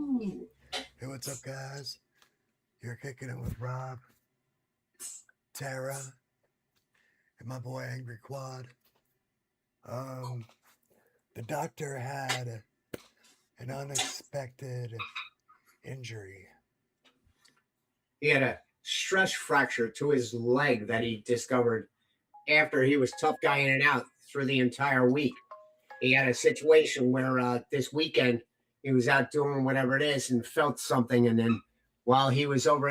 Hey, what's up, guys? You're kicking it with Rob, Tara, and my boy Angry Quad. The doctor had an unexpected injury. He had a stress fracture to his leg that he discovered after he was tough guy in and out through the entire week. He had a situation where this weekend he was out doing whatever it is and felt something, and then while he was um,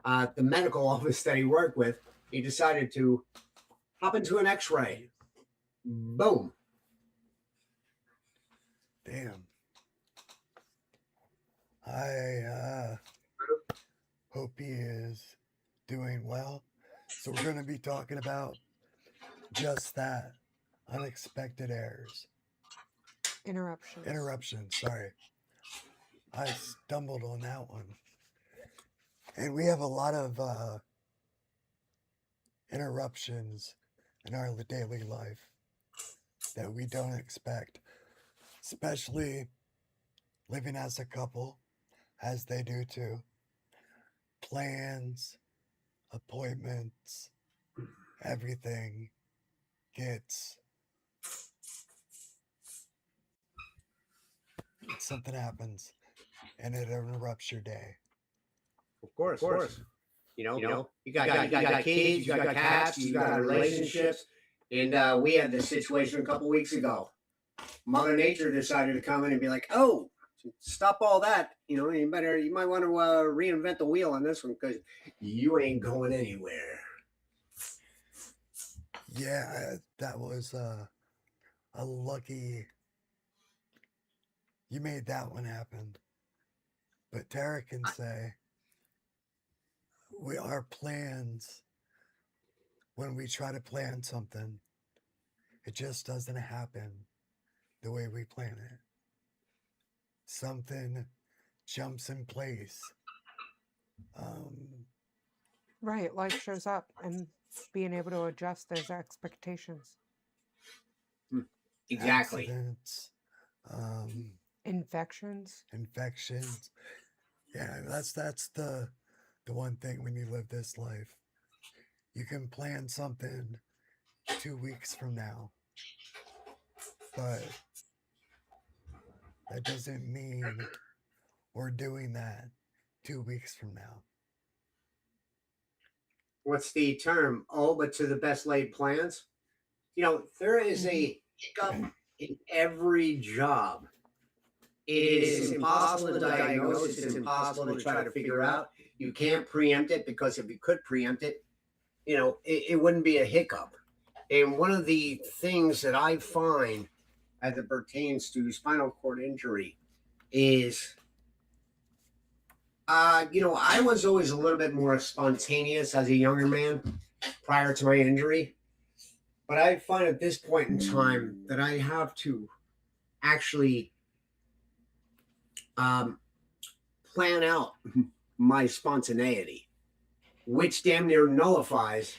the medical office that he worked with, he decided to hop into an X-ray. Boom. Damn. I hope he is doing well. So we're going to be talking about just that. Unexpected errors. Interruptions, sorry. I stumbled on that one. And we have a lot of interruptions in our daily life that we don't expect, especially living as a couple, as they do too. Plans, appointments, everything gets something happens and it interrupts your day. Of course. You got kids, you got cats, you got relationships, and we had this situation a couple weeks ago. Mother Nature decided to come in and be like, "Oh, stop all that! You might want to reinvent the wheel on this one because you ain't going anywhere." Yeah, that was a lucky. You made that one happen. But Tara can say, our plans, when we try to plan something, it just doesn't happen the way we plan it. Something jumps in place. Right, life shows up and being able to adjust those expectations. Exactly. Accidents, infections. Yeah, that's the one thing when you live this life. You can plan something 2 weeks from now, but that doesn't mean we're doing that 2 weeks from now. What's the term? Oh, but to the best laid plans. There is a hiccup in every job. It is impossible to diagnose. It's impossible to try to figure out. You can't preempt it because if you could preempt it, it wouldn't be a hiccup. And one of the things that I find as it pertains to spinal cord injury is, I was always a little bit more spontaneous as a younger man prior to my injury. But I find at this point in time that I have to actually plan out my spontaneity, which damn near nullifies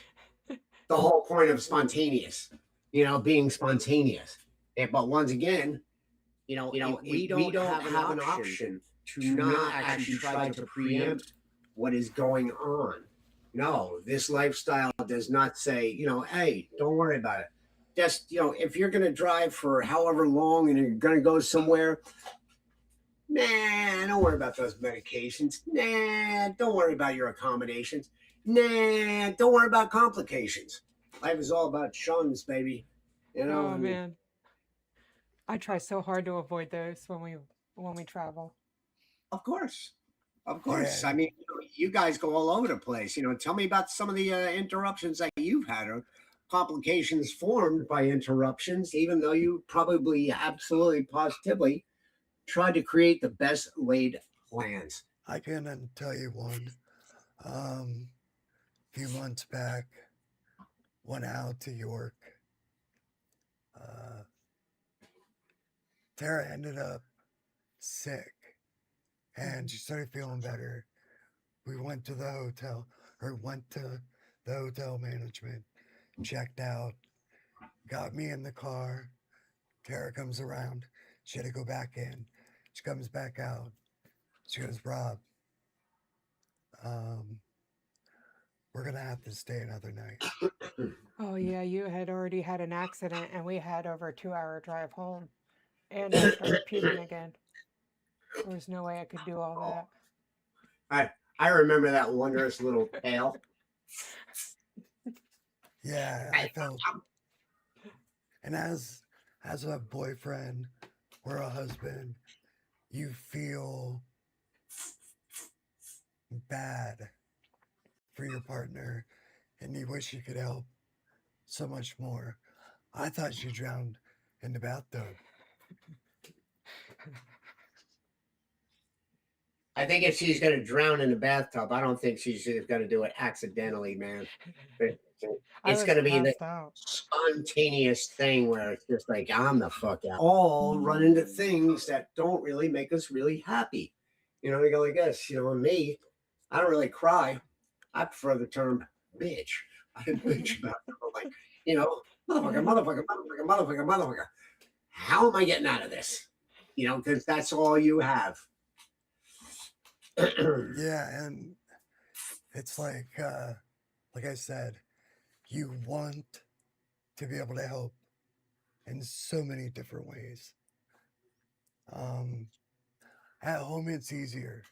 the whole point of spontaneous, being spontaneous. But once again, we don't have an option to not actually try to preempt what is going on. No, this lifestyle does not say, hey, don't worry about it. Just, if you're going to drive for however long and you're going to go somewhere, nah, don't worry about those medications. Nah, don't worry about your accommodations. Nah, don't worry about complications. Life is all about shuns, baby. Oh, man. I try so hard to avoid those when we travel. Of course. Yeah. I mean, you guys go all over the place. Tell me about some of the interruptions that you've had or complications formed by interruptions, even though you probably absolutely positively tried to create the best laid plans. I can tell you one. A few months back, went out to York. Tara ended up sick and she started feeling better. We went to the hotel management, checked out, got me in the car, Tara comes around. She had to go back in. She comes back out. She goes, Rob, um, we're going to have to stay another night. Oh, yeah, you had already had an accident, and we had over a 2-hour drive home. And I started puking again. There was no way I could do all that. I remember that wondrous little tale. Yeah, I felt, and as a boyfriend or a husband, you feel bad for your partner and you wish you could help so much more. I thought she drowned in the bathtub. I think if she's going to drown in the bathtub, I don't think she's going to do it accidentally, man. It's going to be the spontaneous thing where it's just like, I'm the fuck out. All run into things that don't really make us really happy. You know, you go like this, you know, me, I don't really cry. I prefer the term bitch. I bitch about it. Like, you know, motherfucker. How am I getting out of this? You know, because that's all you have. Yeah, and it's like I said, you want to be able to help in so many different ways. At home, it's easier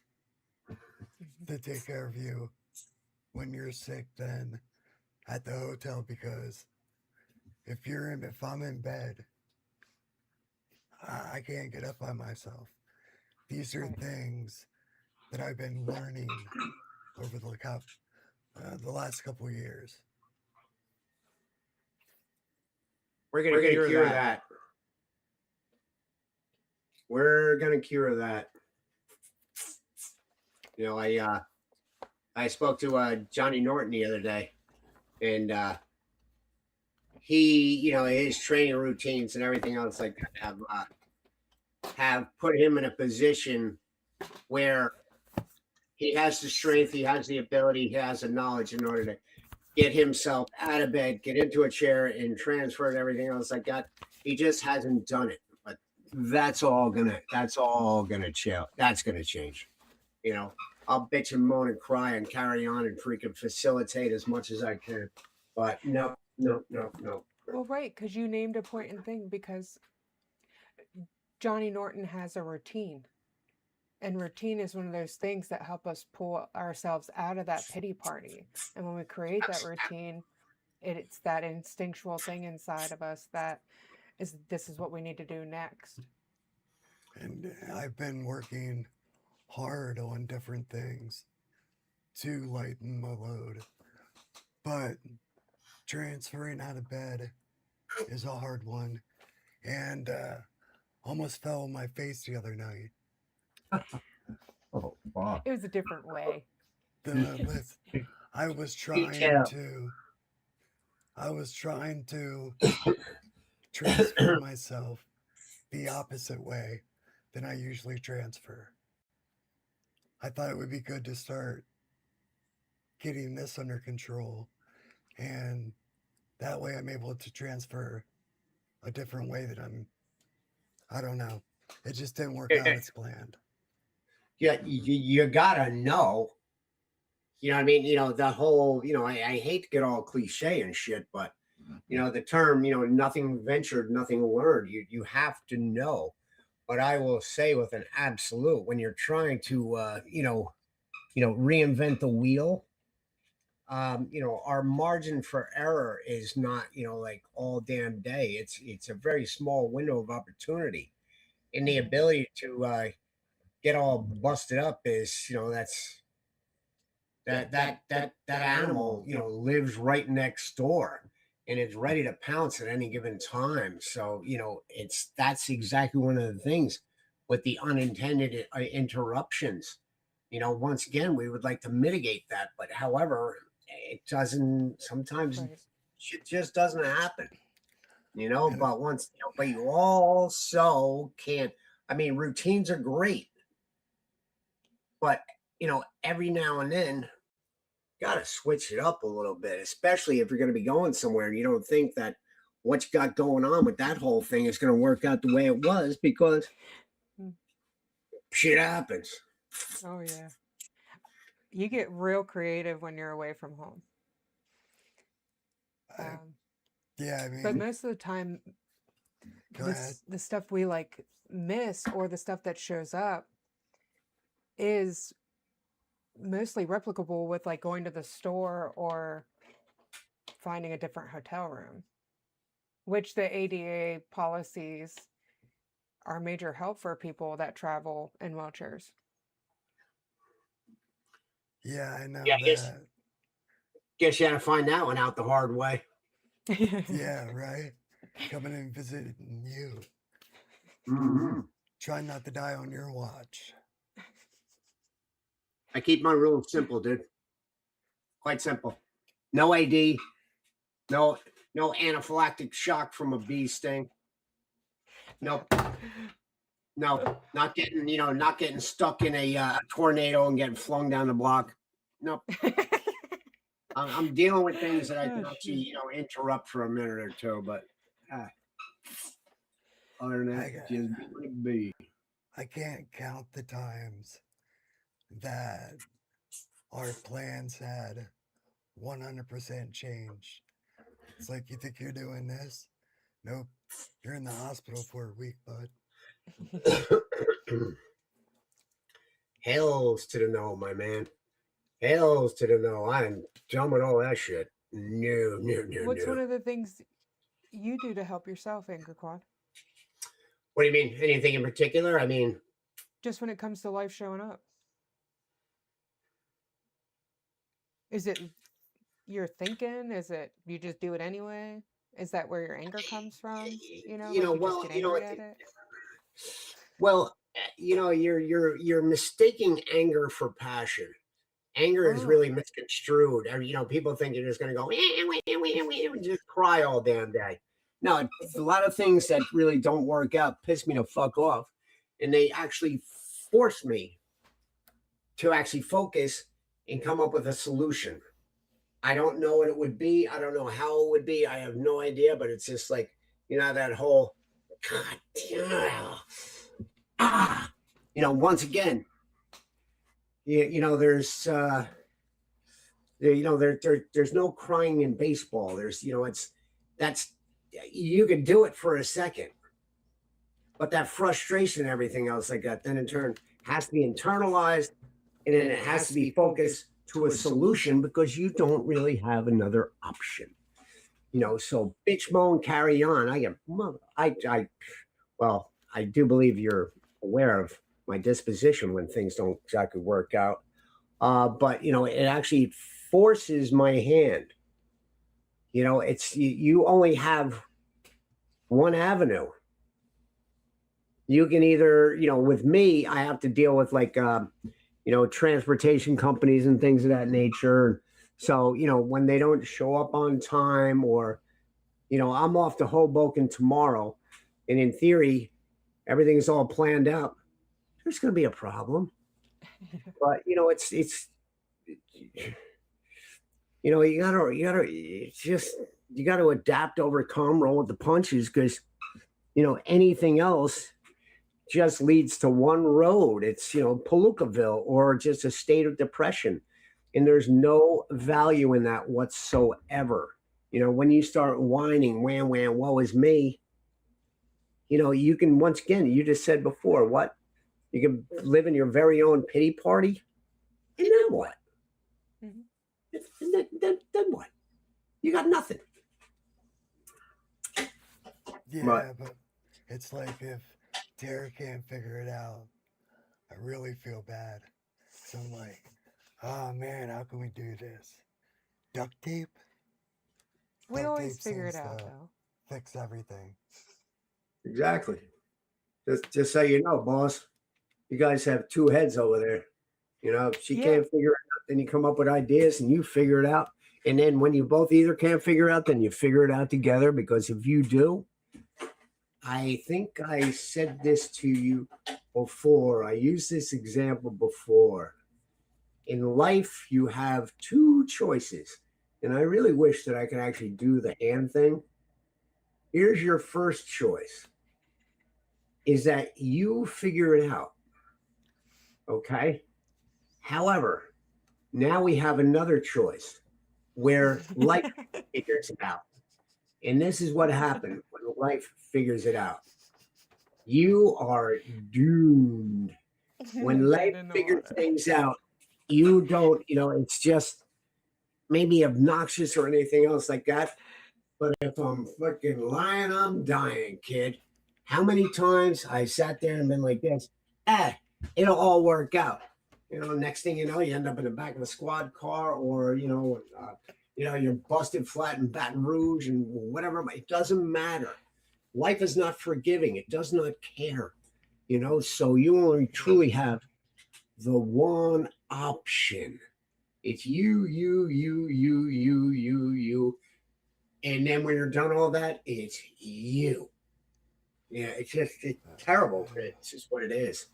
to take care of you when you're sick than at the hotel, because if I'm in bed, I can't get up by myself. These are things that I've been learning over the last couple of years. We're gonna cure that. We're gonna cure that. You know, I spoke to Johnny Norton the other day, and he, you know, his training routines and everything else like that have put him in a position where he has the strength, he has the ability, he has the knowledge in order to get himself out of bed, get into a chair, and transfer and everything else like that. He just hasn't done it, but that's all gonna chill. That's gonna change. You know, I'll bitch and moan and cry and carry on and freaking facilitate as much as I can, but no. Well, right, because you named a important thing, because Johnny Norton has a routine. And routine is one of those things that help us pull ourselves out of that pity party. And when we create that routine, it's that instinctual thing inside of us that this is what we need to do next. And I've been working hard on different things to lighten my load. But transferring out of bed is a hard one. And almost fell on my face the other night. Oh, wow. It was a different way. I was trying to transfer myself the opposite way than I usually transfer. I thought it would be good to start getting this under control, and that way I'm able to transfer a different way that I don't know. It just didn't work out as planned. Yeah, you gotta know. You know what I mean? You know, the whole, you know, I hate to get all cliche and shit, but you know, the term, you know, nothing ventured, nothing learned. You have to know. But I will say with an absolute, when you're trying to reinvent the wheel, you know, our margin for error is not, you know, like all damn day. It's a very small window of opportunity. And the ability to get all busted up is, you know, that animal, you know, lives right next door and is ready to pounce at any given time. So, you know, that's exactly one of the things with the unintended interruptions. You know, once again, we would like to mitigate that, but however, it doesn't. Sometimes it just doesn't happen. You know, but but you also can't. I mean, routines are great, but you know, every now and then got to switch it up a little bit, especially if you're going to be going somewhere and you don't think that what you got going on with that whole thing is going to work out the way it was, because shit happens. Oh yeah. You get real creative when you're away from home. Yeah, I But mean, most of the time, go ahead. the stuff we like miss, or the stuff that shows up, is mostly replicable with like going to the store or finding a different hotel room, which the ADA policies are major help for people that travel in wheelchairs. Yeah, I know Yeah, I that. guess you had to find that one out the hard way. Yeah, right. Coming and visiting you. Mm-hmm. Try not to die on your watch. I keep my rules simple, dude. Quite simple. No AD. No anaphylactic shock from a bee sting. Nope. No, not getting stuck in a tornado and getting flung down the block. Nope. I'm dealing with things that I can actually, interrupt for a minute or two, but other than that, just be. I can't count the times that our plans had 100% changed. It's like, you think you're doing this? Nope. You're in the hospital for a week, bud. Hells to the no, my man. Hells to the no. I'm done with all that shit. No. What's one of the things you do to help yourself, Anger Quad? What do you mean? Anything in particular? I mean, just when it comes to life showing up. Is it you're thinking? Is it you just do it anyway? Is that where your anger comes from? Just get angry at it? Well, you're mistaking anger for passion. Anger is really misconstrued. People think you're just going to go and just cry all damn day. No, a lot of things that really don't work out piss me the fuck off, and they actually force me to actually focus and come up with a solution. I don't know what it would be. I don't know how it would be. I have no idea, but it's just like, that whole, God damn, once again, there's there's no crying in baseball. There's, you can do it for a second, but that frustration and everything else like that, then in turn has to be internalized, and then it has to be focused to a solution, because you don't really have another option. So bitch, moan, carry on. I do believe you're aware of my disposition when things don't exactly work out. But it actually forces my hand. It's you only have one avenue. You can either, with me, I have to deal with like transportation companies and things of that nature. So, when they don't show up on time, or, I'm off to Hoboken tomorrow, and in theory, everything's all planned out, there's going to be a problem. But, you gotta adapt, overcome, roll with the punches, because, anything else just leads to one road. It's, Palookaville, or just a state of depression. And there's no value in that whatsoever. When you start whining, wham, woe is me, you can, once again, you just said before, what? You can live in your very own pity party. And then what? Mm-hmm. Then what? You got nothing. Yeah, but it's like, if Tara can't figure it out, I really feel bad. So I'm like, oh man, how can we do this? Duct tape? We always figure it out, though. Fix everything. Exactly. Just so you know, boss, you guys have two heads over there. If she can't figure it out, then you come up with ideas and you figure it out. And then when you both either can't figure it out, then you figure it out together. Because if you do, I think I said this to you before. I used this example before. In life, you have two choices. And I really wish that I could actually do the hand thing. Here's your first choice is that you figure it out. Okay. However, now we have another choice where life figures it out. And this is what happened when life figures it out. You are doomed. When life Dead in the figures water. things out, you don't, it's just maybe obnoxious or anything else like that. But if I'm fucking lying, I'm dying, kid. How many times I sat there and been like this, it'll all work out. Next thing you know, you end up in the back of a squad car, or you're busted flat in Baton Rouge and whatever. It doesn't matter. Life is not forgiving. It does not care. So you only truly have the one option. It's you. And then when you're done all that, it's you. Yeah, it's terrible. It's just what it is.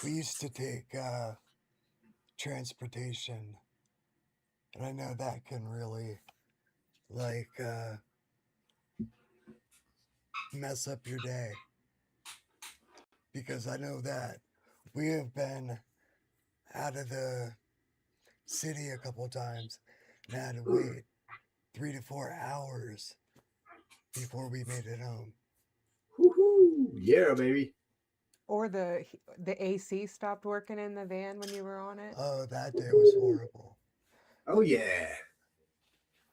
We used to take transportation, and I know that can really mess up your day, because I know that we have been out of the city a couple times and had to wait 3 to 4 hours before we made it home. Woohoo! Yeah, baby. Or the AC stopped working in the van when you were on it. Oh, that day was horrible. Oh yeah.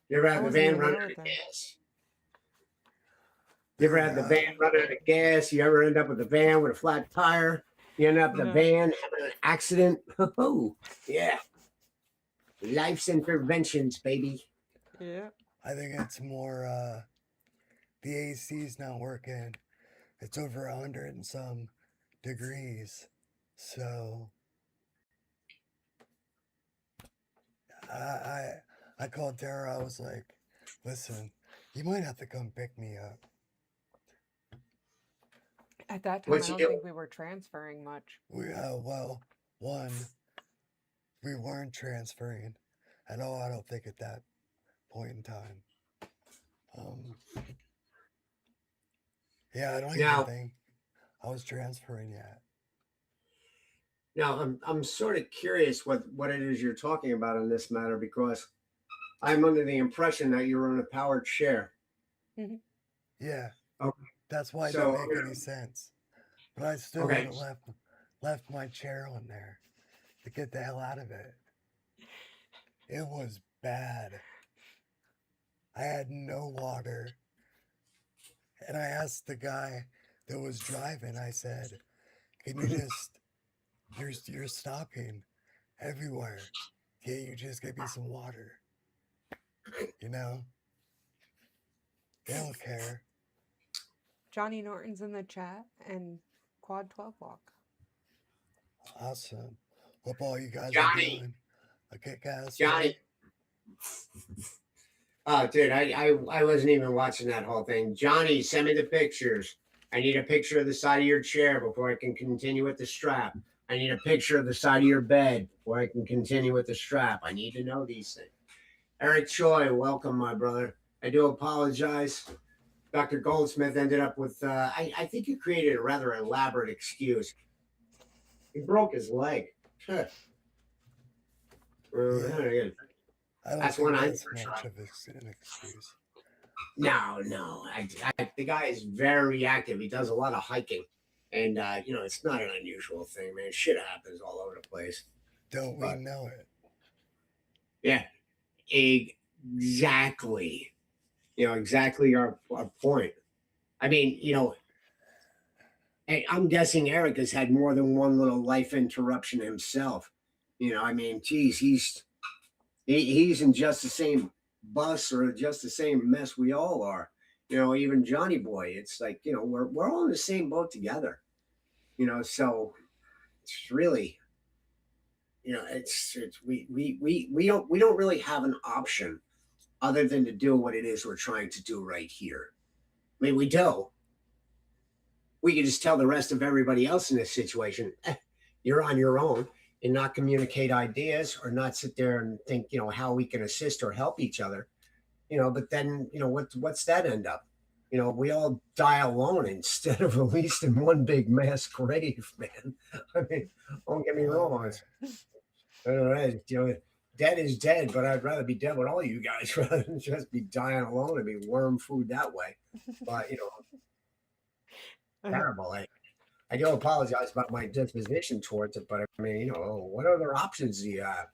You ever had the van run out of gas? You ever had the van run out of gas? You ever end up with the van with a flat tire? You end up the van having an accident? Oh, yeah. Life's interventions, baby. Yeah. I think it's more the AC's not working. It's over 100 and some degrees. So I called Dara. I was like, listen, you might have to come pick me up. At that time, I don't think we were transferring much. Well, one, we weren't transferring at all. I don't think at that point in time. Yeah, I don't even think I was transferring yet. Now, I'm sort of curious what it is you're talking about in this matter, because I'm under the impression that you're in a powered chair. Mm-hmm. Yeah. Okay. That's why it didn't make any sense. But I still would have left my chair on there to get the hell out of it. It was bad. I had no water. And I asked the guy that was driving, I said, can you just, you're stopping everywhere. Can't you just get me some water? They don't care. Johnny Norton's in the chat and Quad 12 Walk. Awesome. Hope all you guys are doing a kick-ass Johnny. Oh, dude, I wasn't even watching that whole thing. Johnny, send me the pictures. I need a picture of the side of your chair before I can continue with the strap. I need a picture of the side of your bed before I can continue with the strap. I need to know these things. Eric Choi, welcome, my brother. I do apologize. Dr. Goldsmith ended up with, I think you created a rather elaborate excuse. He broke his leg. Huh. That's one I never tried. An excuse. No. The guy is very active. He does a lot of hiking. And, it's not an unusual thing, man. Shit happens all over the place. Don't we know it? Yeah, exactly. Exactly our point. I mean, I'm guessing Eric has had more than one little life interruption himself. Geez, he's in just the same bus or just the same mess we all are. Even Johnny Boy. It's like, we're all in the same boat together. So it's really, we don't really have an option other than to do what it is we're trying to do right here. I mean, we do. We can just tell the rest of everybody else in this situation, you're on your own, and not communicate ideas or not sit there and think, how we can assist or help each other. But then, what's that end up? we all die alone instead of at least in one big mass grave, man. I mean, don't get me wrong. I don't know, dead is dead, but I'd rather be dead with all you guys rather than just be dying alone and be worm food that way. But terrible. I do apologize about my disposition towards it, but I mean, what other options do you have?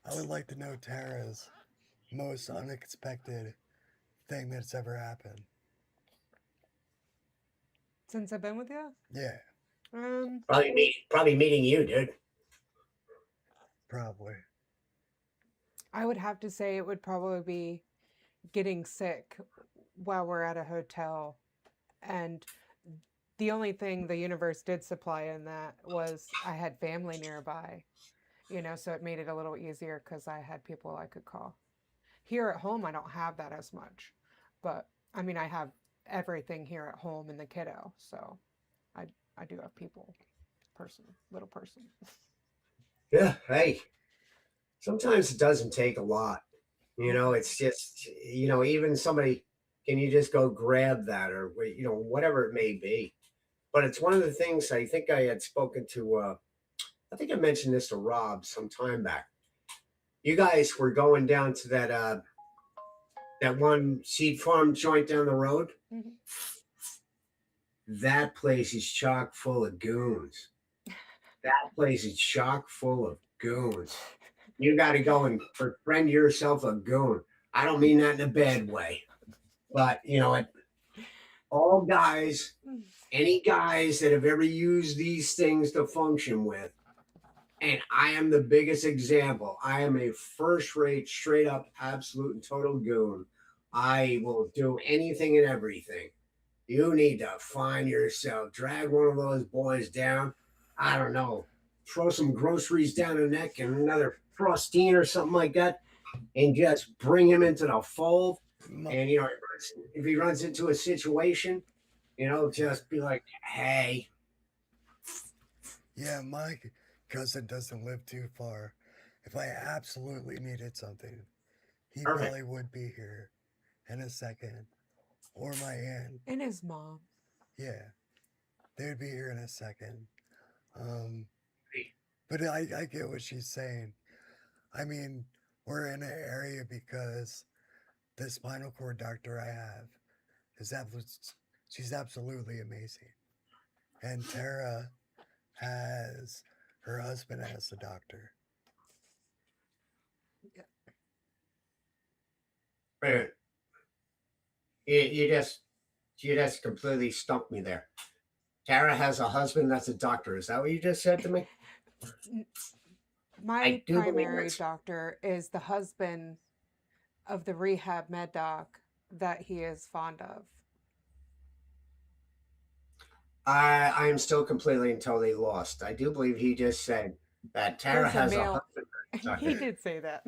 I would like to know Tara's most unexpected thing that's ever happened. Since I've been with you? Yeah, Probably meeting you, dude. probably. I would have to say it would probably be getting sick while we're at a hotel. And the only thing the universe did supply in that was I had family nearby, so it made it a little easier because I had people I could call. Here at home, I don't have that as much. But, I mean, I have everything here at home in the kiddo. So I do have people, little person. Yeah, hey. Sometimes it doesn't take a lot. It's just, even somebody, can you just go grab that or, whatever it may be. But it's one of the things I think I had spoken to, I think I mentioned this to Rob some time back. You guys were going down to that one seed farm joint down the road. Mm-hmm. That place is chock full of goons. That place is chock full of goons. You got to go and befriend yourself a goon. I don't mean that in a bad way, but all guys, any guys that have ever used these things to function with, and I am the biggest example. I am a first-rate, straight-up, absolute, and total goon. I will do anything and everything. You need to find yourself, drag one of those boys down. I don't know, throw some groceries down the neck and another frostine or something like that, and just bring him into the fold. And if he runs into a situation, just be like, hey. Yeah, my cousin doesn't live too far. If I absolutely needed something, he probably would be here in a second. Or my aunt. And his mom. Yeah, they would be here in a second. But I get what she's saying. I mean, we're in an area because the spinal cord doctor I have she's absolutely amazing. And Tara has her husband as the doctor. Yeah. You just completely stumped me there. Tara has a husband that's a doctor. Is that what you just said to me? My primary doctor is the husband of the rehab med doc that he is fond of. I am still completely and totally lost. I do believe he just said that Tara has a husband. He did say that.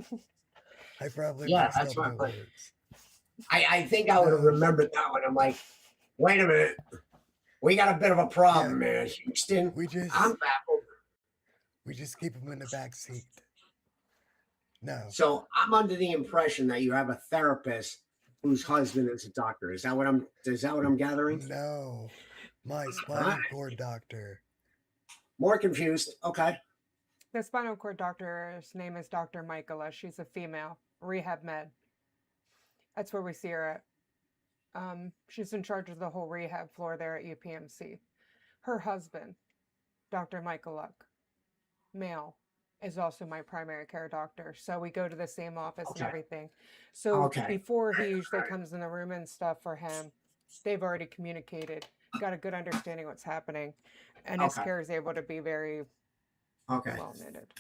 I probably that's my words. I think I would have remembered that one. I'm like, wait a minute. We got a bit of a problem, man. Houston, I'm baffled. We just keep him in the back seat. No. So I'm under the impression that you have a therapist whose husband is a doctor. Is that what I'm gathering? No. My spinal cord doctor. More confused. Okay. The spinal cord doctor's name is Dr. Michaela. She's a female. Rehab med. That's where we see her at. She's in charge of the whole rehab floor there at UPMC. Her husband, Dr. Michael Luck, male, is also my primary care doctor. So we go to the same office and everything. So before he usually comes in the room and stuff for him, they've already communicated, got a good understanding what's happening. And his care is able to be very well knitted.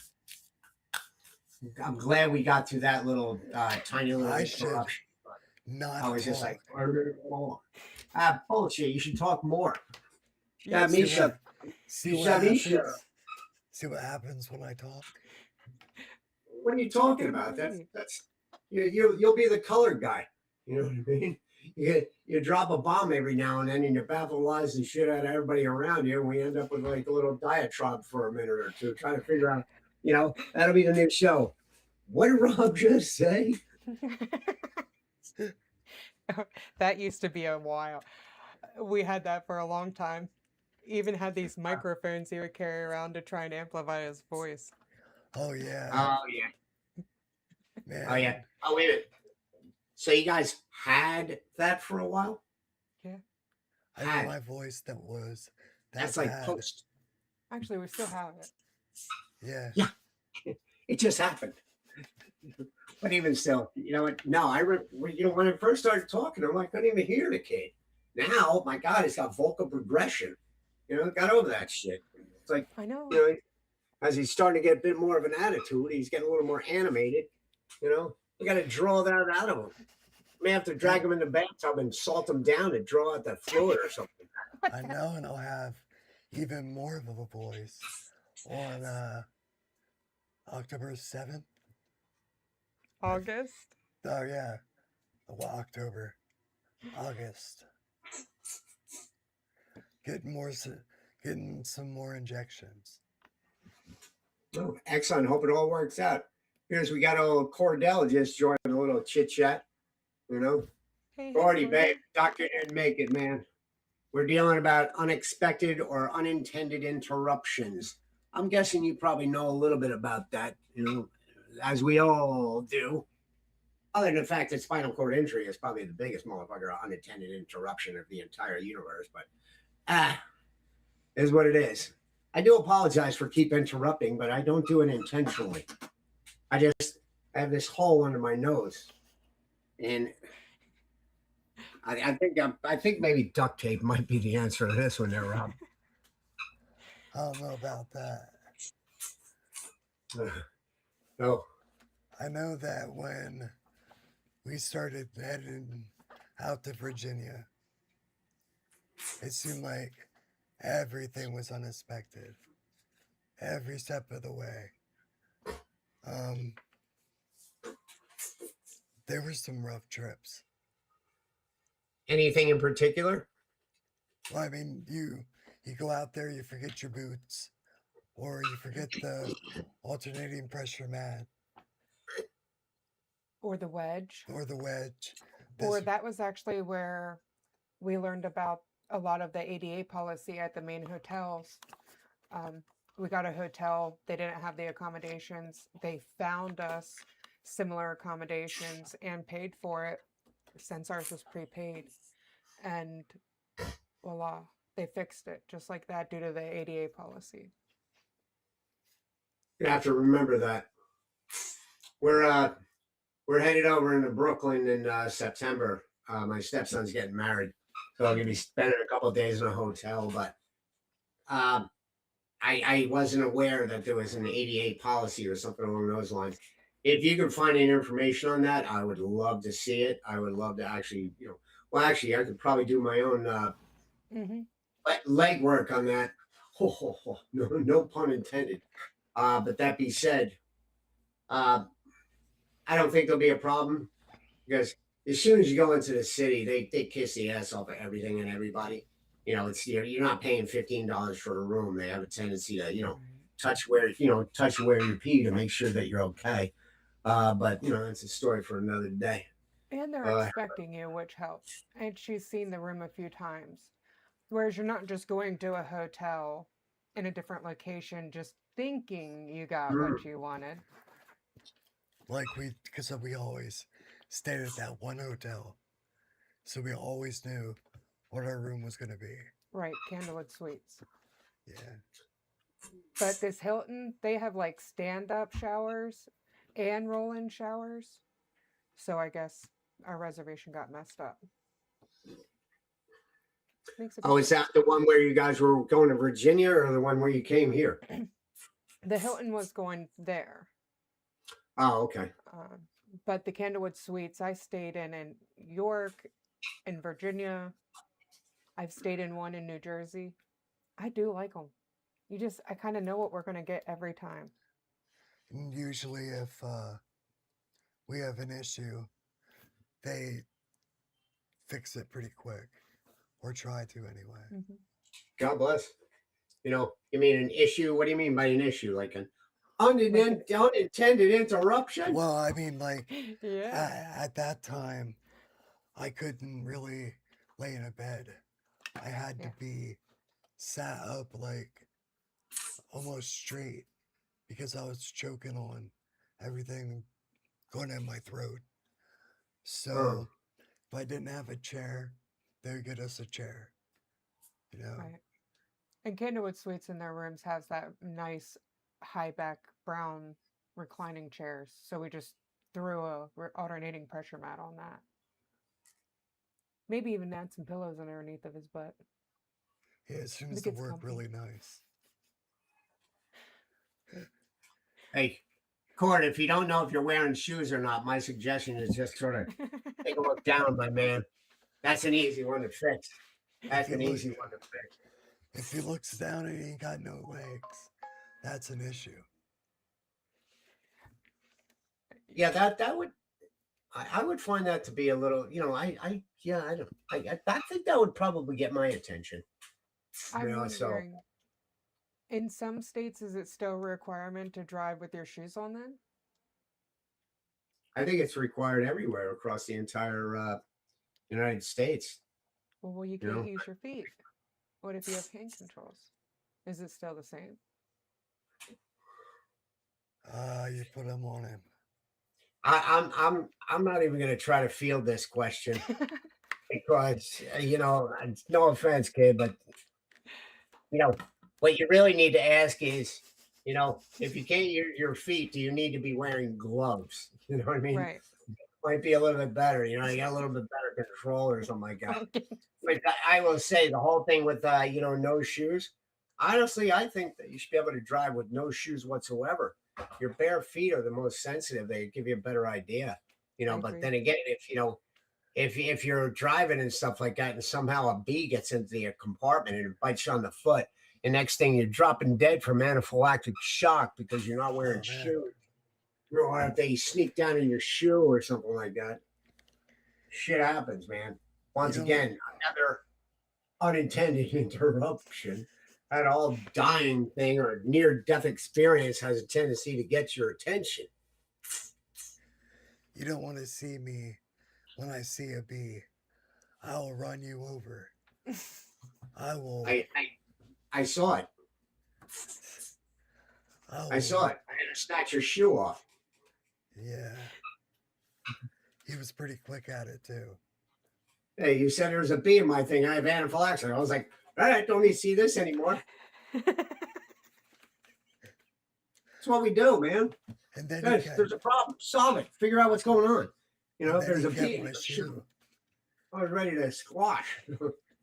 I'm glad we got to that little tiny little interruption. I was just like, bullshit. You should talk more. Yeah, Misha. See what happens when I talk. What are you talking about? That's you'll be the color guy. You know what I mean? You drop a bomb every now and then, and you baffleize the shit out of everybody around you, and we end up with like a little diatribe for a minute or two, trying to figure out. That'll be the new show. What did Rob just say? That used to be a while. We had that for a long time. Even had these microphones he would carry around to try and amplify his voice. Oh yeah, Oh yeah. man. Oh yeah. Oh wait a minute. So you guys had that for a while? Yeah. I mean, my voice that was That's that like bad. post. Actually, we still have it. Yeah. Yeah. It just happened. But even still, you know what? No, when I first started talking, I couldn't even hear the kid. Now, my God, he's got vocal progression. You know, got over that shit. It's like, I know. you know, as he's starting to get a bit more of an attitude, he's getting a little more animated. You know, we got to draw that out of him. May have to drag him in the bathtub and salt him down and draw out that fluid or something. I know, and I'll have even more of a voice on October 7th. August? Oh yeah, well, October, August. Getting some more injections. Oh, excellent. Hope it all works out. Here's we got old Cordell just joined a little chit chat. You know, Hey, Gordy, Gordy. babe, doctor didn't make it, man. We're dealing about unexpected or unintended interruptions. I'm guessing you probably know a little bit about that, you know, as we all do. Other than the fact that spinal cord injury is probably the biggest motherfucker unintended interruption of the entire universe, but is what it is. I do apologize for keep interrupting, but I don't do it intentionally. I have this hole under my nose, and I think maybe duct tape might be the answer to this one there, Rob. I don't know about that. No. I know that when we started heading out to Virginia, it seemed like everything was unexpected. Every step of the way. There were some rough trips. Anything in particular? Well, I mean, you go out there, you forget your boots, or you forget the alternating pressure mat, Or the wedge. or the wedge. Or that was actually where we learned about a lot of the ADA policy at the main hotels. We got a hotel, they didn't have the accommodations. They found us similar accommodations and paid for it since ours was prepaid. And voila, they fixed it just like that due to the ADA policy. You have to remember that. We're headed over into Brooklyn in September. My stepson's getting married, so I'm gonna be spending a couple of days in a hotel. But I wasn't aware that there was an ADA policy or something along those lines. If you can find any information on that, I would love to see it. I would love to actually, I could probably do my own leg work on that. No pun intended. But that being said, I don't think there'll be a problem because as soon as you go into the city, they kiss the ass off of everything and everybody. You're not paying $15 for a room. They have a tendency to touch where you pee to make sure that you're okay. But that's a story for another day. And they're expecting you, which helps. And she's seen the room a few times. Whereas you're not just going to a hotel in a different location, just thinking you got what you wanted. Like because we always stayed at that one hotel. So we always knew what our room was going to be. Right, Candlewood Suites. Yeah. But this Hilton, they have like stand-up showers and roll-in showers. So I guess our reservation got messed up. Is that the one where you guys were going to Virginia or the one where you came here? The Hilton was going there. Oh, okay. But the Candlewood Suites, I stayed in York, in Virginia. I've stayed in one in New Jersey. I do like them. I kind of know what we're going to get every time. And usually if we have an issue, they fix it pretty quick. Or try to anyway. Mm-hmm. God bless. You mean an issue? What do you mean by an issue? Like an unintended interruption? Well, I mean, like, yeah. at that time, I couldn't really lay in a bed. I had to be sat up like almost straight because I was choking on everything going in my throat. So if I didn't have a chair, they would get us a chair. You know, Right. And Candlewood Suites in their rooms has that nice high back brown reclining chairs. So we just threw a alternating pressure mat on that. Maybe even add some pillows underneath of his butt. yeah, it seems It to gets work comfy. really nice. Hey, Cord, if you don't know if you're wearing shoes or not, my suggestion is just sort of take a look down, my man. That's an easy one to fix. That's If an he look- easy one to fix. If he looks down and he ain't got no legs, that's an issue. Yeah, that would I would find that to be a little, I think that would probably get my attention. I'm You know, so wondering, in some states, is it still a requirement to drive with your shoes on then? I think it's required everywhere across the entire United States. Well, you You can't know, use your feet. What if you have hand controls? Is it still the same? You put him on him. I'm not even going to try to field this question because no offense, kid, but what you really need to ask is, if you can't use your feet, do you need to be wearing gloves? You know what I mean? Right. Might be a little bit better. You got a little bit better control or something like that. Okay. But I will say the whole thing with no shoes. Honestly, I think that you should be able to drive with no shoes whatsoever. Your bare feet are the most sensitive. They give you a better idea. I But agree. then again, if you're driving and stuff like that, and somehow a bee gets into the compartment and it bites you on the foot, and next thing you're dropping dead from anaphylactic shock because you're not wearing Oh, man. shoes. Or if they sneak down in your shoe or something like that. Shit happens, man. Once You know again, another unintended interruption. That all dying thing or near death experience has a tendency to get your attention. You don't want to see me when I see a bee. I will run you over. I will. I saw it. I saw it. I had to snatch your shoe off. Yeah. He was pretty quick at it too. Hey, you said there was a bee in my thing. I have anaphylaxis. I was like, all right, don't need to see this anymore. That's what we do, man. And then Yes, there's a problem. Solve it. Figure out what's going on. If there's a bee in my your shoe. shoe, I was ready to squash.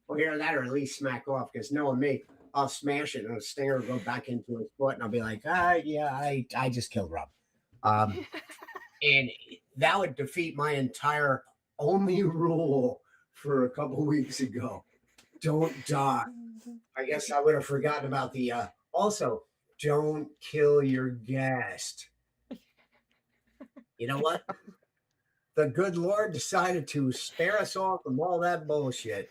Well, hear that or at least smack off because knowing me, I'll smash it and a stinger will go back into his foot and I'll be like, I just killed Rob. And that would defeat my entire only rule for a couple weeks ago. Don't die. I guess I would have forgotten about the also don't kill your guest. You know what? The good Lord decided to spare us all from all that bullshit.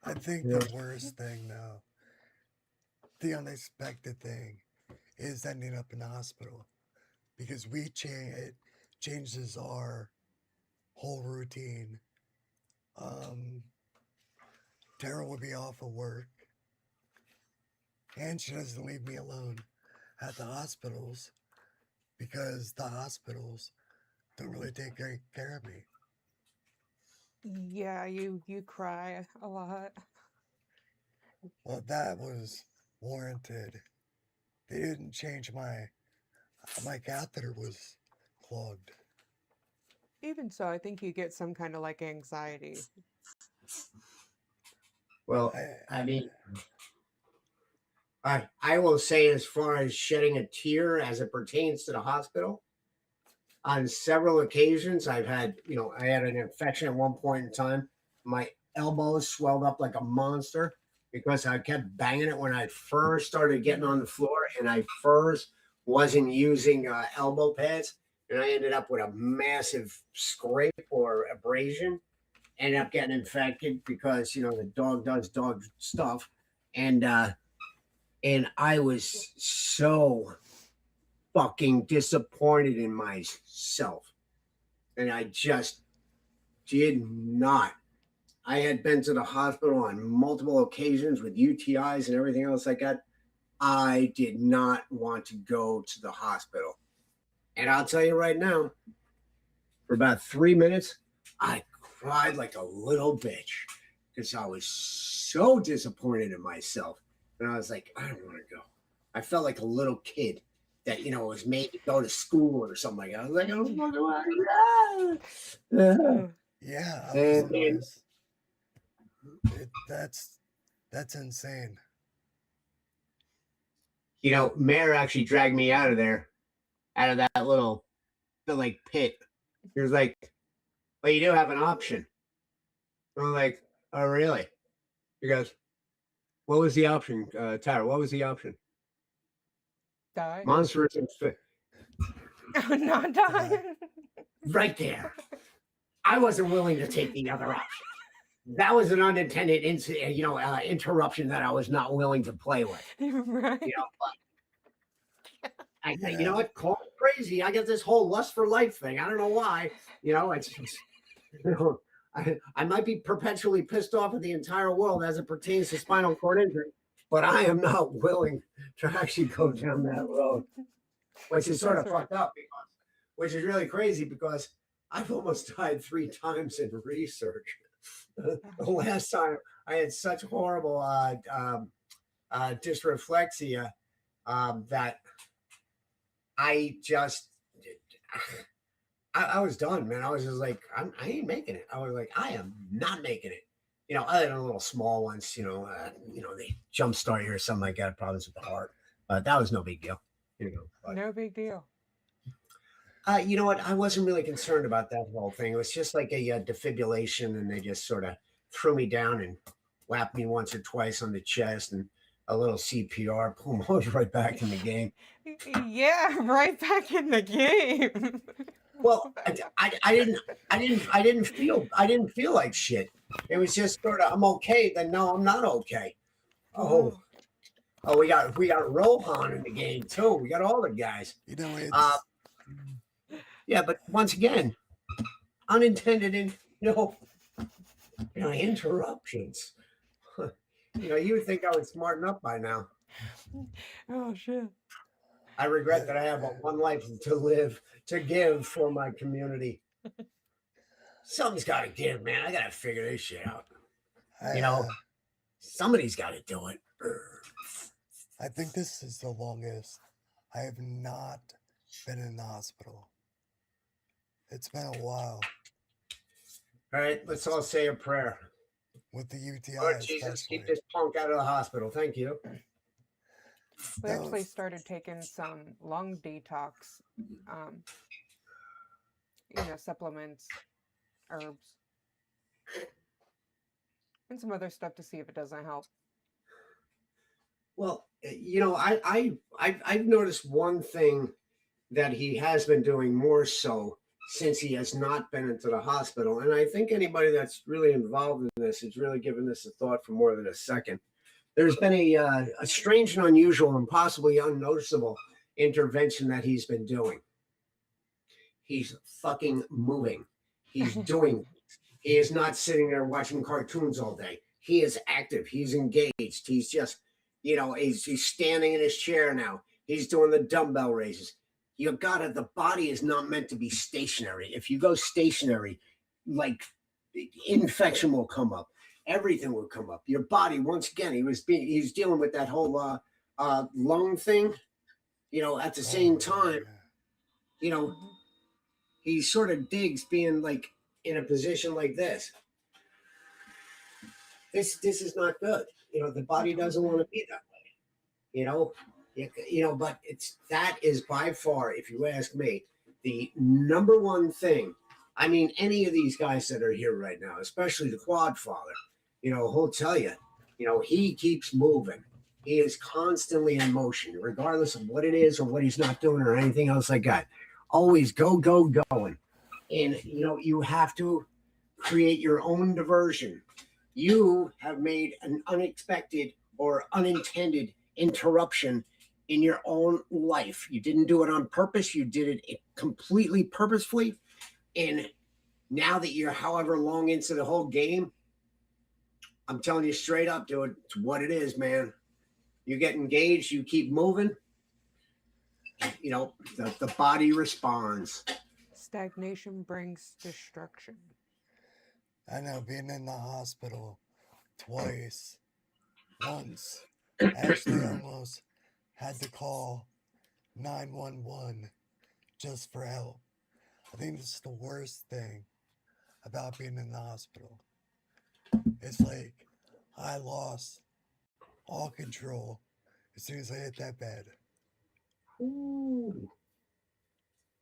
I think the worst thing, though, the unexpected thing, is ending up in the hospital because it changes our whole routine. Tara will be off of work, and she doesn't leave me alone at the hospitals because the hospitals don't really take great care of me. Yeah, you cry a lot. Well, that was warranted. They didn't change my catheter was clogged. Even so, I think you get some kind of like anxiety. Well, I mean, I will say as far as shedding a tear as it pertains to the hospital, on several occasions I've had, I had an infection at one point in time. My elbows swelled up like a monster because I kept banging it when I first started getting on the floor and I first wasn't using elbow pads. And I ended up with a massive scrape or abrasion. Ended up getting infected because, the dog does dog stuff. And I was so fucking disappointed in myself. And I just did not. I had been to the hospital on multiple occasions with UTIs and everything else like that. I did not want to go to the hospital. And I'll tell you right now, for about 3 minutes, I cried like a little bitch because I was so disappointed in myself. And I was like, I don't want to go. I felt like a little kid that, was made to go to school or something like that. I was like, I don't want to go. Yeah, that's insane. Mayor actually dragged me out of there, out of that little pit. He was like, well, you do have an option. I'm like, oh, really? He goes, what was the option, Tara? What was the option? Die. Monsters and fit. Not die. Right there. I wasn't willing to take the other option. That was an unintended interruption that I was not willing to play with. Right. But I think, you know what? Call it crazy. I got this whole lust for life thing. I don't know why. It's just, I might be perpetually pissed off at the entire world as it pertains to spinal cord injury, but I am not willing to actually go down that road, which is sort of fucked up which is really crazy because I've almost died 3 times in research. The last time I had such horrible dysreflexia that I just, I was done, man. I was just like, I ain't making it. I was like, I am not making it. Other than little small ones, they jumpstart you or something like that, problems with the heart. But that was no big deal. No big deal. You know what? I wasn't really concerned about that whole thing. It was just like a defibrillation, and they just sort of threw me down and whapped me once or twice on the chest and a little CPR. Boom, I was right back in the game. Yeah, right back in the game. Well, I didn't feel like shit. It was just sort of, I'm okay. Then no, I'm not okay. Oh, we got Rohan in the game too. We got all the guys. Yeah, but once again, unintended interruptions. You would think I would smarten up by now. Oh shit. I regret that I have one life to live, to give for my community. Something's got to give, man. I got to figure this shit out. Somebody's got to do it. I think this is the longest I have not been in the hospital. It's been a while. All right, let's all say a prayer. With the UTI, Lord Jesus, keep this punk out of the hospital. Thank you. We actually started taking some lung detox, supplements, herbs, and some other stuff to see if it doesn't help. Well, I've noticed one thing that he has been doing more so since he has not been into the hospital. And I think anybody that's really involved in this has really given this a thought for more than a second. There's been a strange and unusual and possibly unnoticeable intervention that he's been doing. He's fucking moving. He's doing. He is not sitting there watching cartoons all day. He is active. He's engaged. He's just, he's standing in his chair now. He's doing the dumbbell raises. You got it. The body is not meant to be stationary. If you go stationary, like infection will come up. Everything will come up. Your body, once again, he's dealing with that whole lung thing. At the same time, he sort of digs being like in a position like this. This is not good. The body doesn't want to be that way. But that is by far, if you ask me, the number one thing. I mean, any of these guys that are here right now, especially the Quad Father, he'll tell you, he keeps moving. He is constantly in motion, regardless of what it is or what he's not doing or anything else like that. Always going. And, you have to create your own diversion. You have made an unexpected or unintended interruption in your own life. You didn't do it on purpose. You did it completely purposefully. And now that you're however long into the whole game, I'm telling you straight up, dude, it's what it is, man. You get engaged, you keep moving, you know, the body responds. Stagnation brings destruction. I know, being in the hospital twice, once, I actually almost had to call 911 just for help. I think this is the worst thing about being in the hospital. It's like I lost all control as soon as I hit that bed. Ooh.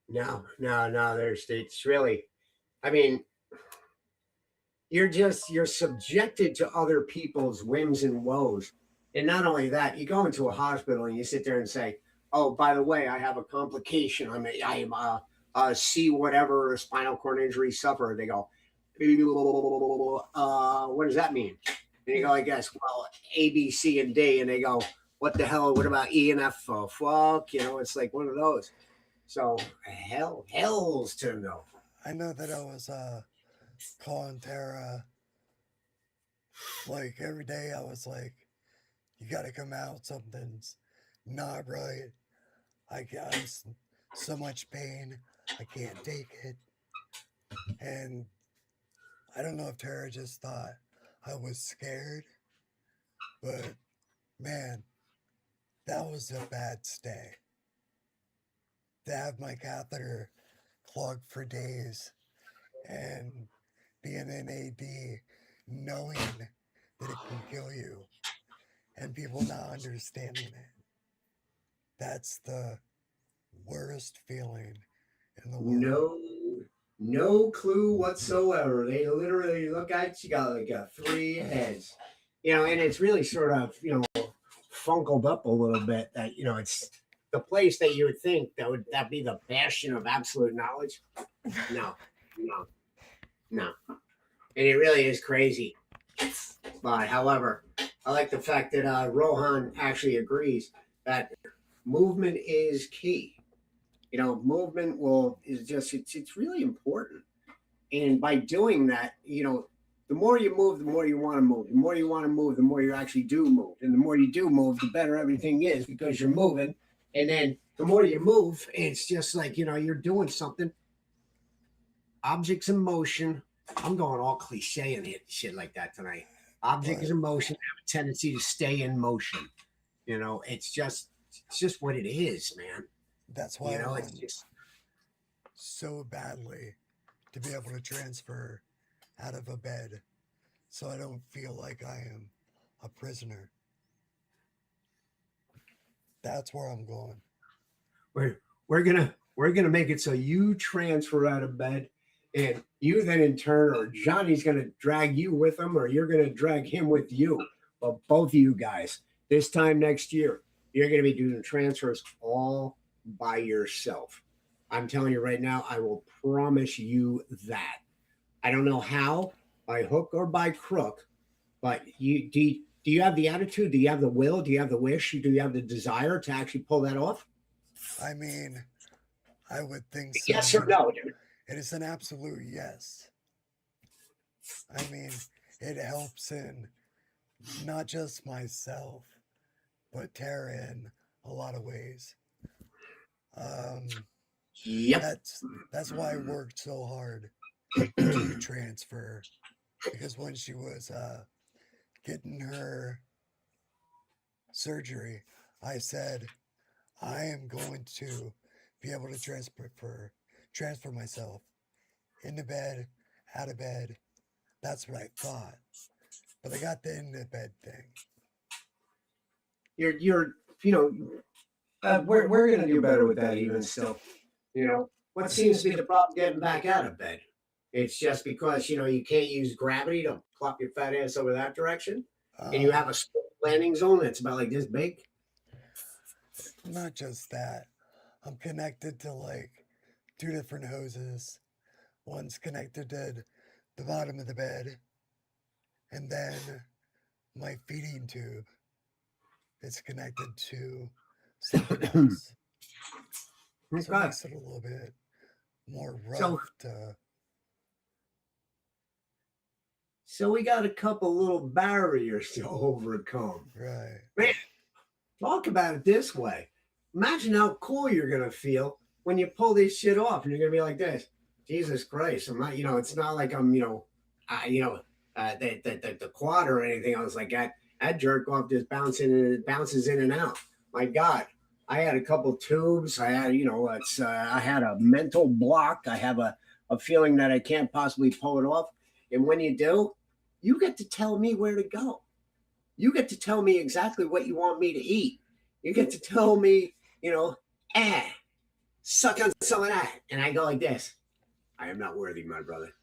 No, it's really, I mean, you're subjected to other people's whims and woes. And not only that, you go into a hospital and you sit there and say, oh, by the way, I have a complication. I am C whatever spinal cord injury sufferer. They go, what does that mean? And you go, I guess, well, A, B, C, and D. And they go, what the hell? What about E and F? Oh, fuck. You know, it's like one of those. So hell's to know. I know that I was calling Tara like every day. I was like, you got to come out. Something's not right. I'm so much pain. I can't take it. And I don't know if Tara just thought I was scared, but man, that was a bad stay. To have my catheter clogged for days and being in AD, knowing that it can kill you and people not understanding it. That's the worst feeling in the world. No clue whatsoever. They literally look at you, got like 3 heads, you know, and it's really sort of, you know, funkled up a little bit. That, you know, it's the place that you would think that be the bastion of absolute knowledge. No, and it really is crazy. But however, I like the fact that Rohan actually agrees that movement is key. You know, movement it's really important. And by doing that, you know, the more you move, the more you want to move. The more you want to move, the more you actually do move. And the more you do move, the better everything is because you're moving. And then the more you move, it's just like, you know, you're doing something. Objects in motion. I'm going all cliche and shit like that tonight. Objects in motion have a tendency to stay in motion. You know, it's just what it is, man. That's why You know, I it's want just so badly to be able to transfer out of a bed so I don't feel like I am a prisoner. That's where I'm going. we're gonna make it so you transfer out of bed, and you then in turn, or Johnny's gonna drag you with him, or you're gonna drag him with you. But both of you guys, this time next year, you're gonna be doing transfers all by yourself. I'm telling you right now, I will promise you that. I don't know how, by hook or by crook, but do you have the attitude? Do you have the will? Do you have the wish? Do you have the desire to actually pull that off? I mean, I would think so. Yes or no, dude? It is an absolute yes. I mean, it helps in not just myself, but Tara in a lot of ways. Yep. That's why I worked so hard to transfer, because when she was getting her surgery, I said, I am going to be able to transfer myself into bed, out of bed. That's what I thought. But I got the in the bed thing. You're you know, we're gonna do better with that even still. You know, what seems to be the problem getting back out of bed? It's just because, you know, you can't use gravity to plop your fat ass over that direction, and you have a landing zone that's about like this big. Not just that. I'm connected to like 2 different hoses. One's connected to the bottom of the bed, and then my feeding tube is connected to something else. So it makes it a little bit more rough to So we got a couple little barriers to overcome. Right. Man, talk about it this way. Imagine how cool you're gonna feel when you pull this shit off, and you're gonna be like this. Jesus Christ! I'm not, it's not like I'm, the quad or anything else like that. That jerk off just bounces in and out. My God, I had a couple tubes. I had, I had a mental block. I have a feeling that I can't possibly pull it off. And when you do, you get to tell me where to go. You get to tell me exactly what you want me to eat. You get to tell me, suck on some of that. And I go like this. I am not worthy, my brother.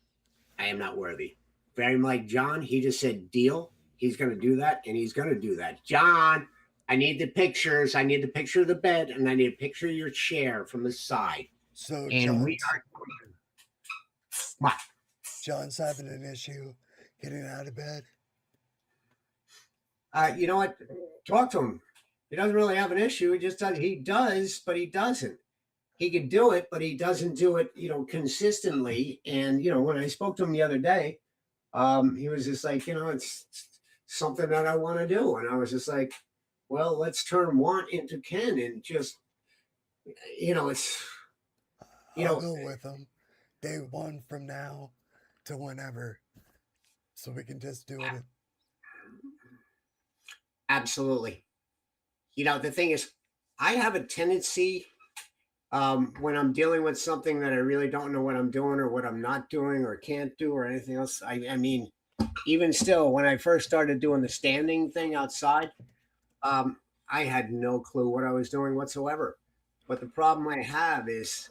I am not worthy. Very like John, he just said deal. He's going to do that, and he's going to do that. John, I need the pictures. I need the picture of the bed, and I need a picture of your chair from the side. So And John's having an issue getting out of bed. You know what? Talk to him. He doesn't really have an issue. He just does. He does, but he doesn't. He can do it, but he doesn't do it, consistently. And when I spoke to him the other day, he was just like, it's something that I want to do, and I was just like, well, let's turn want into can, and just, it's, I'll go with him day one from now to whenever, so we can just do it. Absolutely. The thing is, I have a tendency, when I'm dealing with something that I really don't know what I'm doing or what I'm not doing or can't do or anything else. I mean, even still, when I first started doing the standing thing outside, I had no clue what I was doing whatsoever. But the problem I have is,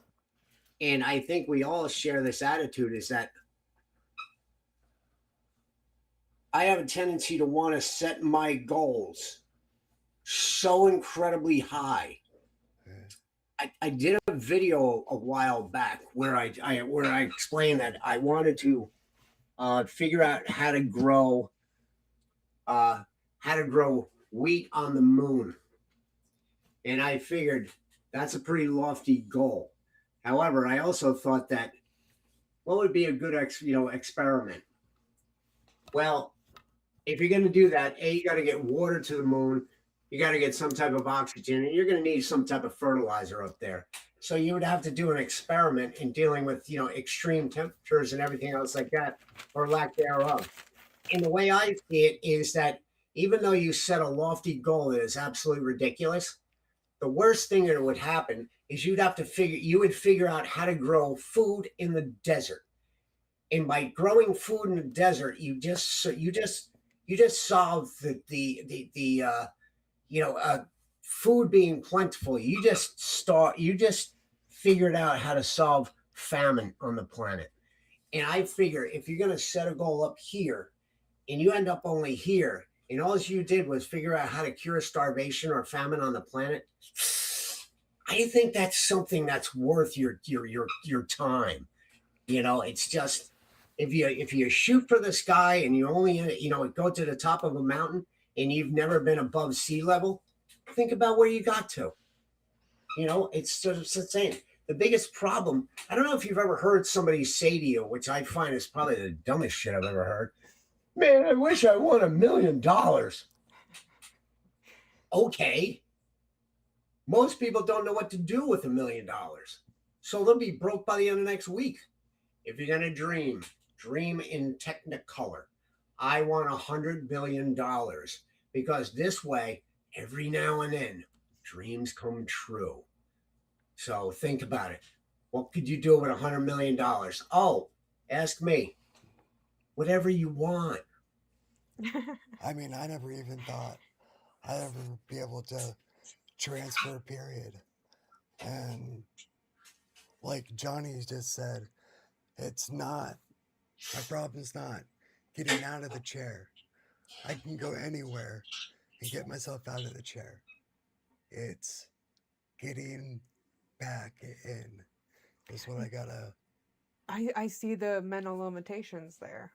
and I think we all share this attitude, is that I have a tendency to want to set my goals so incredibly high. I did a video a while back where I explained that I wanted to figure out how to grow wheat on the moon, and I figured that's a pretty lofty goal. However, I also thought that what would be a good experiment? Well, if you're going to do that, you got to get water to the moon. You got to get some type of oxygen, and you're going to need some type of fertilizer up there. So you would have to do an experiment in dealing with, extreme temperatures and everything else like that, or lack thereof. And the way I see it is that even though you set a lofty goal that is absolutely ridiculous, the worst thing that would happen is you would figure out how to grow food in the desert. And by growing food in the desert, you just solve the food being plentiful. You just figured out how to solve famine on the planet. And I figure if you're going to set a goal up here and you end up only here, and all you did was figure out how to cure starvation or famine on the planet, I think that's something that's worth your time. It's just, if you shoot for the sky and you only go to the top of a mountain and you've never been above sea level, think about where you got to. It's just insane. The biggest problem, I don't know if you've ever heard somebody say to you, which I find is probably the dumbest shit I've ever heard, man, I wish I won $1 million. Okay. Most people don't know what to do with $1 million. So they'll be broke by the end of next week. If you're going to dream in Technicolor. I want $100 billion, because this way, every now and then, dreams come true. So think about it. What could you do with $100 million? Oh, ask me. Whatever you want. I mean, I never even thought I'd ever be able to transfer, period. And like Johnny just said, my problem's not getting out of the chair. I can go anywhere and get myself out of the chair. It's getting back in. That's what I gotta. I see the mental limitations there,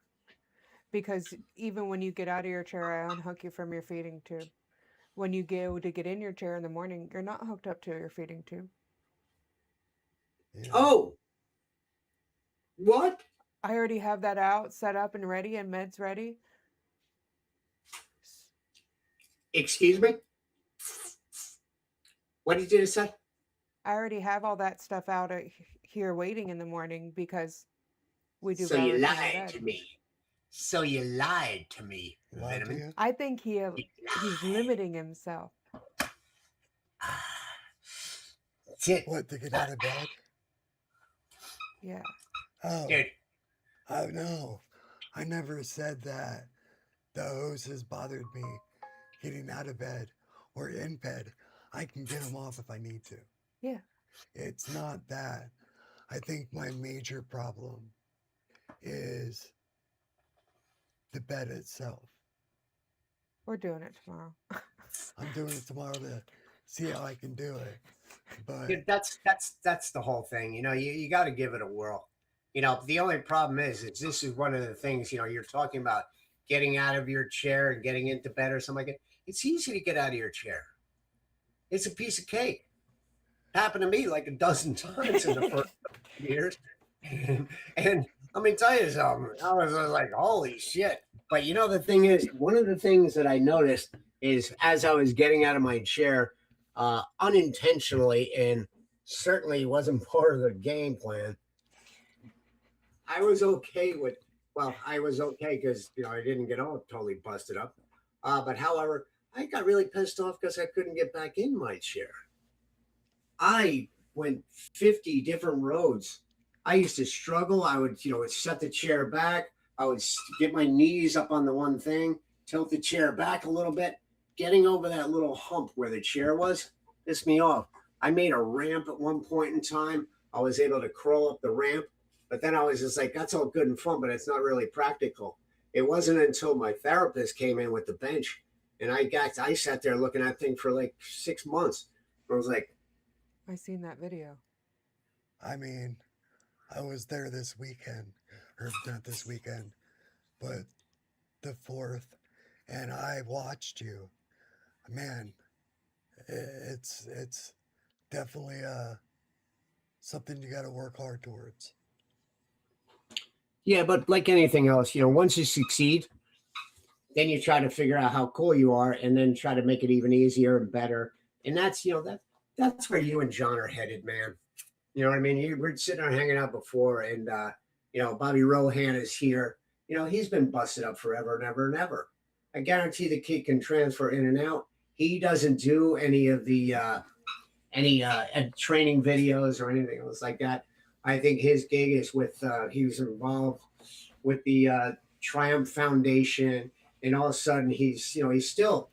because even when you get out of your chair, I unhook you from your feeding tube. When you go to get in your chair in the morning, you're not hooked up to your feeding tube. Yeah. Oh, what? I already have that out, set up and ready, and meds ready. Excuse me? What did you just say? I already have all that stuff out here waiting in the morning because we do So you routine in lied bed. to me. So you lied to me, Lied to Vitamin. you? I think he's lied. limiting himself. What, to get out of bed? Yeah. Oh, Dude, no. I never said that. The hose has bothered me getting out of bed or in bed. I can get them off if I need to. Yeah. It's not that. I think my major problem is the bed itself. We're doing it tomorrow. I'm doing it tomorrow to see how I can do it. But dude, that's the whole thing. You know, you got to give it a whirl. You know, the only problem is this is one of the things, you know, you're talking about getting out of your chair and getting into bed or something like that. It's easy to get out of your chair. It's a piece of cake. Happened to me like a dozen times in the first years. And let me tell you something. I was like, holy shit. But you know, the thing is, one of the things that I noticed is as I was getting out of my chair, unintentionally, and certainly wasn't part of the game plan, I was okay with, I was okay because, you know, I didn't get all totally busted up. But however, I got really pissed off because I couldn't get back in my chair. I went 50 different roads. I used to struggle. I would, you know, set the chair back. I would get my knees up on the one thing, tilt the chair back a little bit. Getting over that little hump where the chair was pissed me off. I made a ramp at one point in time. I was able to crawl up the ramp, but then I was just like, that's all good and fun, but it's not really practical. It wasn't until my therapist came in with the bench and I sat there looking at that thing for like 6 months. I was like, I seen that video. I mean, I was there this weekend, or not this weekend, but the 4th, and I watched you. Man, it's definitely something you got to work hard towards. yeah, but like anything else, you know, once you succeed, then you try to figure out how cool you are and then try to make it even easier and better. And that's, you know, that's where you and John are headed, man. You know what I mean? You were sitting there hanging out before, and you know, Bobby Rohan is here. You know, he's been busted up forever and ever and ever. I guarantee the kid can transfer in and out. He doesn't do any of the training videos or anything else like that. I think his gig is with he was involved with the Triumph Foundation, and all of a sudden he's, you know, he's still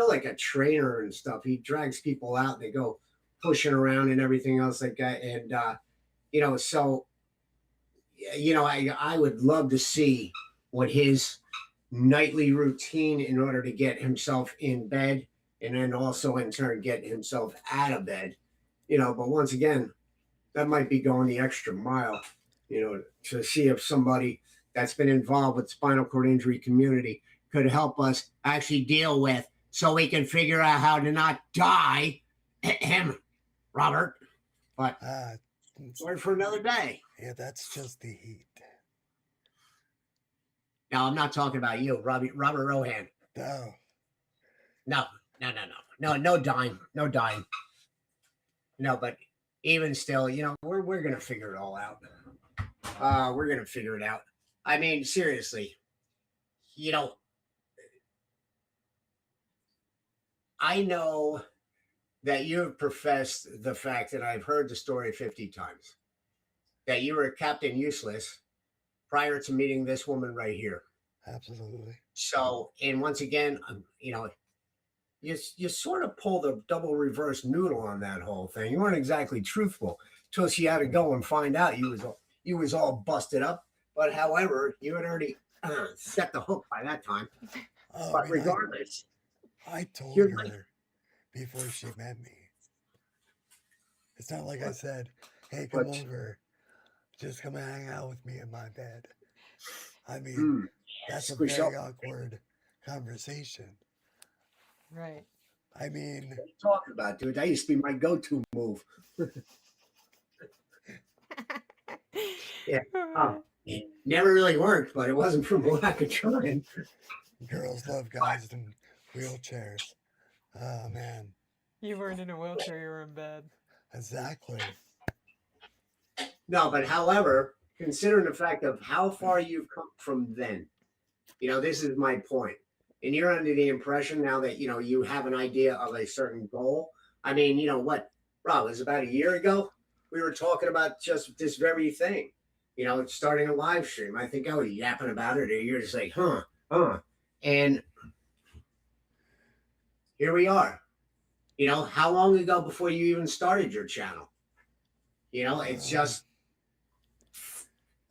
like a trainer and stuff. He drags people out and they go pushing around and everything else like that. And you know, so you know, I would love to see what his nightly routine in order to get himself in bed and then also in turn get himself out of bed. You know, but once again, that might be going the extra mile, you know, to see if somebody that's been involved with spinal cord injury community could help us actually deal with so we can figure out how to not die. Robert. But sorry for another day. Yeah, that's just the heat. No, I'm not talking about you, Robert Rohan. No. No dying. No dying. No, but even still, you know, we're gonna figure it all out. We're gonna figure it out. I mean, seriously, you know, I know that you have professed the fact that I've heard the story 50 times that you were Captain Useless prior to meeting this woman right here. Absolutely. So, and once again, you know, you sort of pulled a double reverse noodle on that whole thing. You weren't exactly truthful till she had to go and find out you was all busted up. But however, you had already set the hook by that time. But regardless, I told her before she met me. It's not like I said, "Hey, come over, just come and hang out with me in my bed." I mean, that's a very awkward conversation. Right. I mean, what are you talking about, dude? That used to be my go-to move. Yeah. It never really worked, but it wasn't from lack of trying. Girls love guys in wheelchairs. Oh man, You weren't in a wheelchair, you were in bed. exactly. No, but however, considering the fact of how far you've come from then, this is my point. And you're under the impression now that, you have an idea of a certain goal. I mean, what, Rob, it was about a year ago. We were talking about just this very thing, starting a live stream. I think I was yapping about it, and you're just like, and here we are. How long ago before you even started your channel? It's just.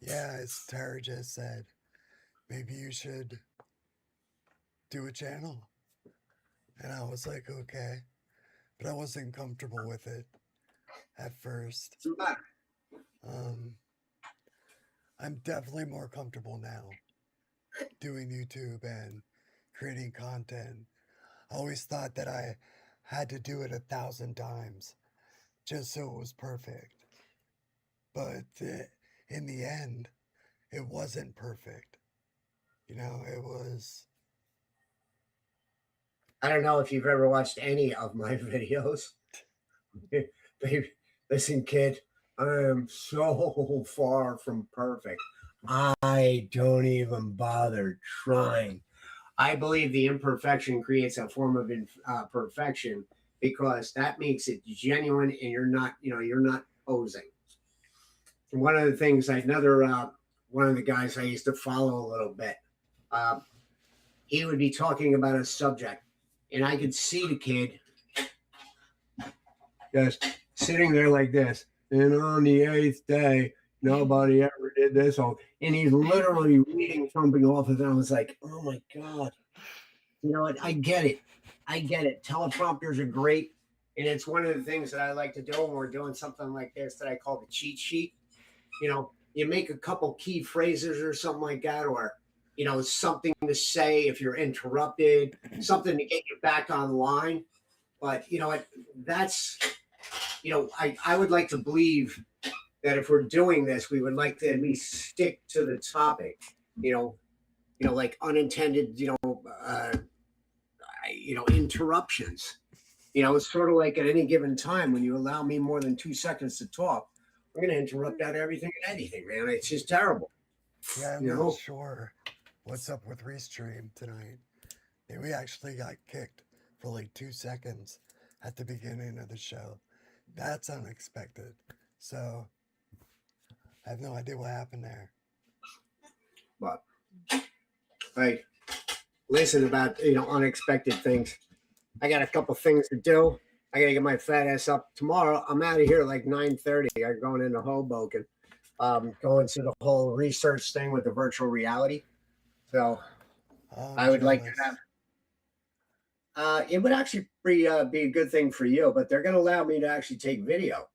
Yeah, as Tara just said, maybe you should do a channel. And I was like, okay. But I wasn't comfortable with it at first. What's the matter? I'm definitely more comfortable now doing YouTube and creating content. I always thought that I had to do it 1,000 times just so it was perfect. But in the end, it wasn't perfect. It was. I don't know if you've ever watched any of my videos. Baby, listen, kid, I am so far from perfect. I don't even bother trying. I believe the imperfection creates a form of perfection because that makes it genuine, and you're not posing. One of the things, one of the guys I used to follow a little bit, he would be talking about a subject, and I could see the kid just sitting there like this. And on the 8th day, nobody ever did this. And he's literally reading something off of it. I was like, oh my God. You know what? I get it. Teleprompters are great. And it's one of the things that I like to do when we're doing something like this that I call the cheat sheet. You make a couple key phrases or something like that, or, something to say if you're interrupted, something to get you back online. But that's, I would like to believe that if we're doing this, we would like to at least stick to the topic, like unintended, interruptions. It's sort of like at any given time when you allow me more than 2 seconds to talk, I'm going to interrupt out everything and anything, man. It's just terrible. Yeah, I'm not sure what's up with Restream tonight. We actually got kicked for like 2 seconds at the beginning of the show. That's unexpected. So I have no idea what happened there. But like, listen about unexpected things. I got a couple things to do. I gotta get my fat ass up tomorrow. I'm out of here like 9:30. I'm going into Hoboken, going to the whole research thing with the virtual reality. So I would like to have. It would actually be a good thing for you, but they're going to allow me to actually take video,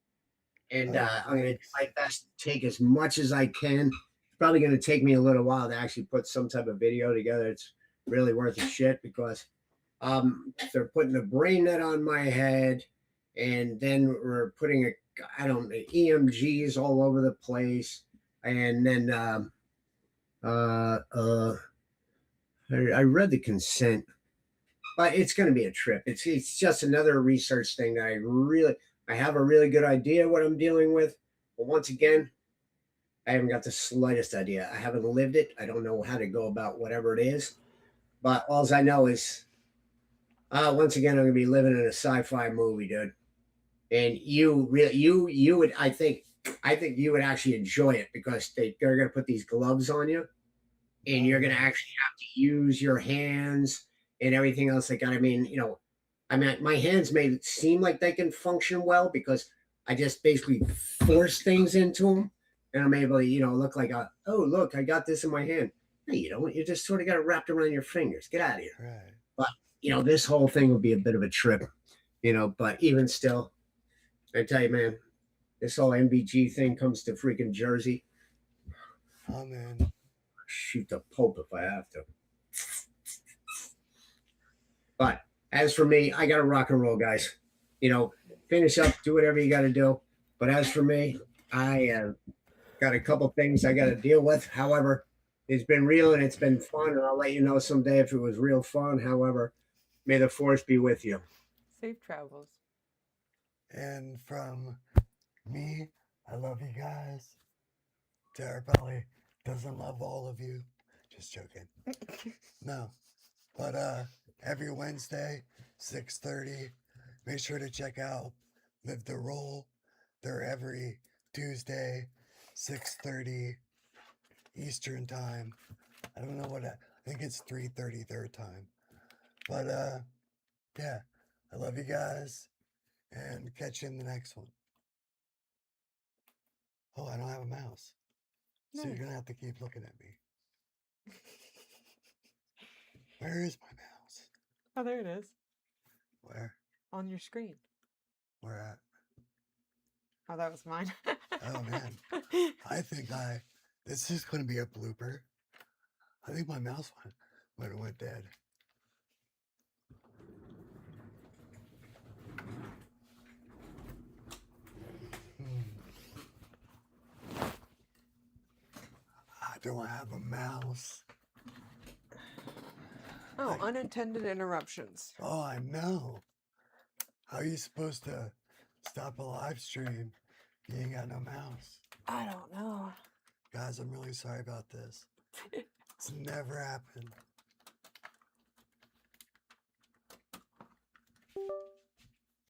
and I'm going to do my best to take as much as I can. It's probably going to take me a little while to actually put some type of video together. It's really worth a shit because they're putting a brain net on my head, and then we're putting EMGs all over the place, and then I read the consent. But it's going to be a trip. It's just another research thing that I have a really good idea what I'm dealing with. But once again, I haven't got the slightest idea. I haven't lived it. I don't know how to go about whatever it is. But all I know is, once again, I'm going to be living in a sci-fi movie, dude. And you would, I think you would actually enjoy it because they're going to put these gloves on you, and you're going to actually have to use your hands and everything else like that. I mean, my hands may seem like they can function well because I just basically force things into them, and I'm able to, look like look, I got this in my hand. No, you don't. You just sort of got it wrapped around your fingers. Get out of here. Right. But this whole thing would be a bit of a trip, But even still, I tell you, man, this whole MBG thing comes to freaking Jersey. Oh man, shoot the Pope if I have to. But as for me, I got to rock and roll, guys. Finish up, do whatever you got to do. But as for me, I am Got a couple things I got to deal with. However, it's been real and it's been fun, and I'll let you know someday if it was real fun. However, may the force be with you. Safe travels. And from me, I love you guys. Tara probably doesn't love all of you. Just joking. No. But every Wednesday, 6:30, make sure to check out Live the Roll. They're every Tuesday, 6:30 Eastern time. I don't know what I think it's 3:30 their time. But yeah, I love you guys and catch you in the next one. Oh, I don't have a mouse. So you're Nice. gonna have to keep looking at me. Where is my mouse? Oh, there it is. Where? On your screen. Where at? Oh, that was mine. Oh man. I think this is gonna be a blooper. I think my mouse went dead. I don't have a mouse. Oh, unintended interruptions. Oh, I know. How are you supposed to stop a live stream? You ain't got no mouse. I don't know. Guys, I'm really sorry about this. It's never happened.